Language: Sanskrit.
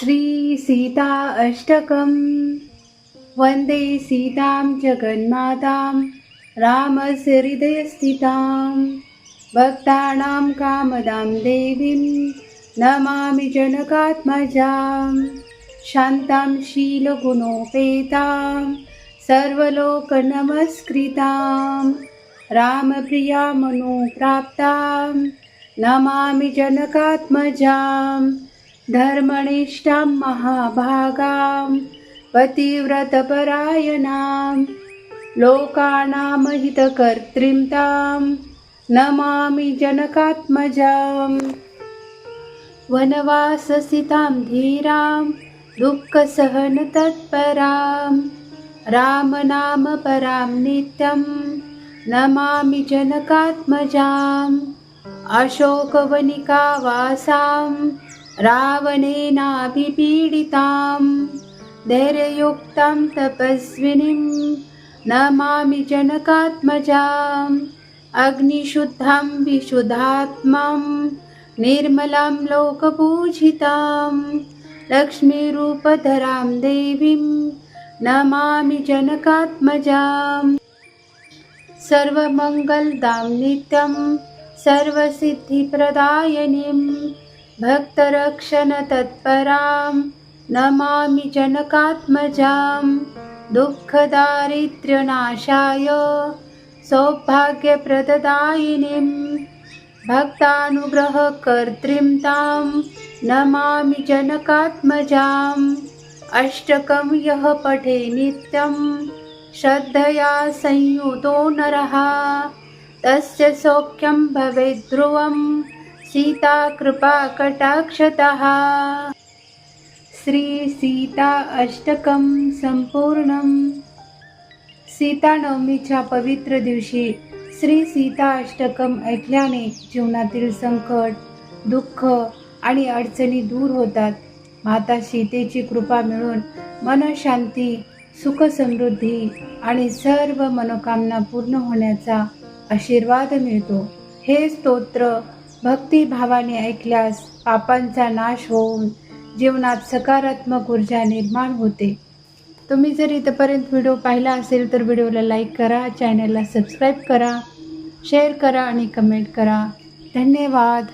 श्री सीता अष्टकम् वन्दे सीतां जगन्मातां रामस्य हृदयस्थितां भक्तानां कामदां देवीं नमामि जनकात्मजां शान्तां शीलगुणोपेतां सर्वलोकनमस्कृतां रामप्रियां मनोप्राप्तां नमामि जनकात्मजां धर्मनिष्ठां महाभागां पतिव्रतपरायणां लोकानां हितकर्त्रीं तां नमामि जनकात्मजां वनवाससितां धीरां दुःखसहनतत्परां रामनामपरां नित्यं नमामि जनकात्मजां अशोकवनिकावासां रावणेनाभिपीडितां धैर्ययुक्तां तपस्विनीं नमामि जनकात्मजां अग्निशुद्धां विशुद्धात्मां निर्मलां लोकपूजितां लक्ष्मीरूपधरां देवीं नमामि जनकात्मजां सर्वमङ्गलदां नित्यं सर्वसिद्धिप्रदायिनीं भक्तरक्षणतत्परां नमामि जनकात्मजां दुःखदारिद्र्यनाशाय सौभाग्यप्रददायिनीं भक्तानुग्रहकर्त्रीं तां नमामि जनकात्मजां अष्टकं यः पठे नित्यं श्रद्धया संयुतो नरः तस्य सौख्यं भवेत् ध्रुवं सीता कृपा कटाक्षतः। श्री सीता अष्टकं संपूर्णम्। सीतानवमीच्या पवित्र दिवशी श्री सीता अष्टकम ऐकल्याने जीवनातील संकट, दुःख आणि अडचणी दूर होतात. माता सीतेची कृपा मिळून मनशांती, सुख समृद्धी आणि सर्व मनोकामना पूर्ण होण्याचा आशीर्वाद मिळतो. हे स्तोत्र भक्तिभावाने ऐकल्यास पापांचा नाश होऊन जीवनात सकारात्मक ऊर्जा निर्माण होते. तुम्ही जर इथपर्यंत व्हिडिओ पाहिला असेल तर व्हिडिओला लाईक करा, चॅनलला सबस्क्राईब करा, शेअर करा आणि कमेंट करा. धन्यवाद.